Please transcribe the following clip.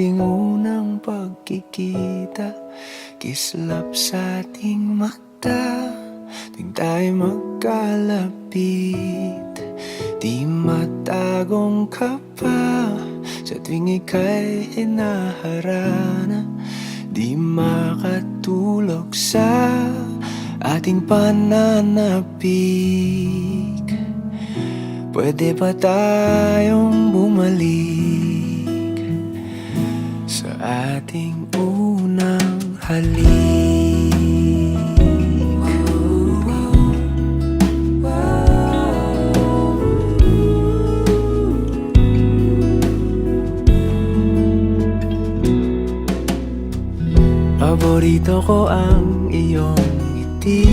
ating unang pagkikita, kislap sa ating mata, tuwing tayo magkalapit. Di matagong ka pa sa tuwing ika'y hinaharana. Di makatulog sa ating pananapik. Pwede ba tayong bumalik sa ating unang halik? Paborito ko ang iyong ngiti,